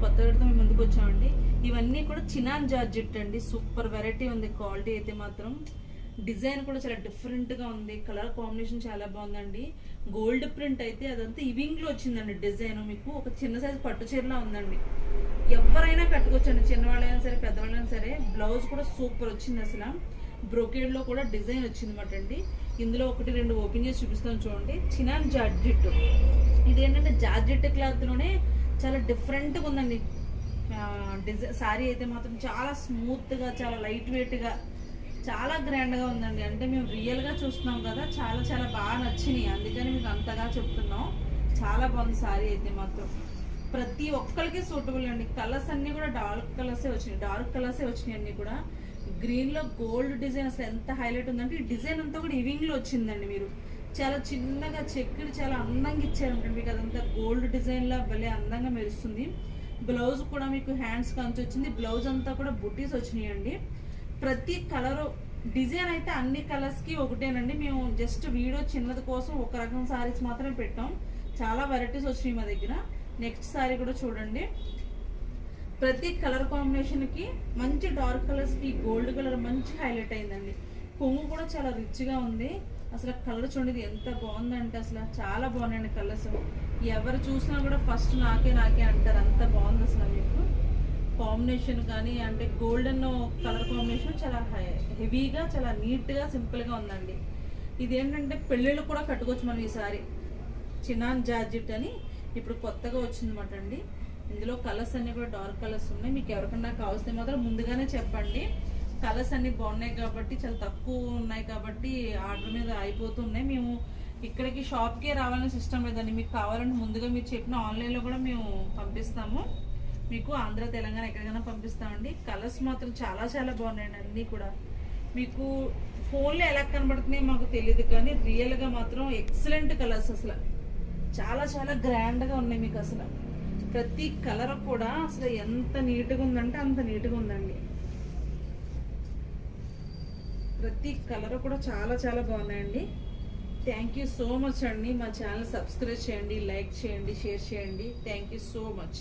కొత్త వీడియోతో మేము ముందుకు వచ్చామండి. ఇవన్నీ కూడా చినాన్ జార్జెట్ అండి. సూపర్ వెరైటీ ఉంది. క్వాలిటీ అయితే మాత్రం డిజైన్ కూడా చాలా డిఫరెంట్ గా ఉంది. కలర్ కాంబినేషన్ చాలా బాగుందండి. గోల్డ్ ప్రింట్ అయితే అదంతా ఇవింగ్ లో వచ్చిందండి. డిజైన్ మీకు ఒక చిన్న సైజ్ పట్టు చీరలా ఉందండి. ఎవరైనా కట్టుకోవచ్చండి, చిన్నవాళ్ళైనా సరే పెద్దవాళ్ళైనా సరే. బ్లౌజ్ కూడా సూపర్ వచ్చింది. అసలు బ్రోకేడ్ లో కూడా డిజైన్ వచ్చింది అనమాట అండి. ఇందులో ఒకటి రెండు ఓపెన్ చేసి చూపిస్తాను చూడండి. చినాన్ జార్జెట్ ఇదేంటంటే జార్జెట్ క్లాత్ లోనే చాలా డిఫరెంట్ గా ఉందండి. డిజైన్ సారీ అయితే మాత్రం చాలా స్మూత్ గా, చాలా లైట్ వెయిట్ గా, చాలా గ్రాండ్ గా ఉందండి. అంటే మేము రియల్ గా చూస్తున్నాం కదా, చాలా చాలా బాగా నచ్చినాయి, అందుకని మీకు అంతగా చెప్తున్నాం. చాలా బాగుంది సారీ అయితే మాత్రం. ప్రతి ఒక్కరికి సూటబుల్ అండి. కలర్స్ అన్ని కూడా డార్క్ కలర్సే వచ్చినాయి అన్ని కూడా. గ్రీన్ లో గోల్డ్ డిజైన్ అసలు ఎంత హైలైట్ ఉందంటే ఈ డిజైన్ అంతా కూడా ఇవింగ్ లో వచ్చిందండి. మీరు చాలా చిన్నగా చెక్కుడు చాలా అందంగా ఇచ్చారంటే మీకు అదంతా గోల్డ్ డిజైన్ లా భలే అందంగా మెరుస్తుంది. బ్లౌజ్ కూడా మీకు హ్యాండ్స్ కంచి వచ్చింది. బ్లౌజ్ అంతా కూడా బుట్టీస్ వచ్చినాయండి. ప్రతి కలర్ డిజైన్ అయితే అన్ని కలర్స్ కి ఒకటేనండి. మేము జస్ట్ వీడియో చిన్నది కోసం ఒక రకం సారీస్ మాత్రమే పెట్టాం. చాలా వెరైటీస్ వచ్చినాయి మా దగ్గర. నెక్స్ట్ సారీ కూడా చూడండి. ప్రతి కలర్ కాంబినేషన్ కి మంచి డార్క్ కలర్స్ కి గోల్డ్ కలర్ మంచి హైలైట్ అయిందండి. కొంగు కూడా చాలా రిచ్ గా ఉంది. అసలు కలర్ చూడండి ఎంత బాగుందంటే అసలు చాలా బాగున్నాయండి కలర్స్. ఎవరు చూసినా కూడా ఫస్ట్ నాకే అంటారు, అంత బాగుంది అసలు. మీకు కాంబినేషన్ కానీ అంటే గోల్డెన్ కలర్ కాంబినేషన్ చాలా హెవీగా, చాలా నీట్ గా, సింపుల్ గా ఉందండి. ఇదేంటంటే పెళ్ళిళ్ళు కూడా కట్టుకోవచ్చు మనం. ఈసారి చినాన్ జార్జెట్ అని ఇప్పుడు కొత్తగా వచ్చిందన్నమాట అండి. ఇందులో కలర్స్ అన్ని కూడా డార్క్ కలర్స్ ఉన్నాయి. మీకు ఎవరికన్నా కావాల్సిన మాత్రం ముందుగానే చెప్పండి. కలర్స్ అన్ని బాగున్నాయి కాబట్టి, చాలా తక్కువ ఉన్నాయి కాబట్టి ఆర్డర్ మీద అయిపోతున్నాయి. మేము ఇక్కడికి షాప్కే రావాలని సిస్టమ్ లేదండి. మీకు కావాలంటే ముందుగా మీరు చెప్పిన ఆన్లైన్లో కూడా మేము పంపిస్తాము. మీకు ఆంధ్ర, తెలంగాణ ఎక్కడికైనా పంపిస్తామండి. కలర్స్ మాత్రం చాలా చాలా బాగున్నాయండి అన్నీ కూడా. మీకు ఫోన్లో ఎలా కనబడుతున్నాయి మాకు తెలియదు కానీ రియల్గా మాత్రం ఎక్సలెంట్ కలర్స్. అసలు చాలా చాలా గ్రాండ్గా ఉన్నాయి మీకు. అసలు ప్రతి కలర్ కూడా అసలు ఎంత నీట్గా ఉందంటే అంత నీట్గా ఉందండి. ప్రతి కలర్ కూడా చాలా చాలా బాగున్నాయండి. థ్యాంక్ యూ సో మచ్ అండి. మా ఛానల్ సబ్స్క్రైబ్ చేయండి, లైక్ చేయండి, షేర్ చేయండి. Thank you so much.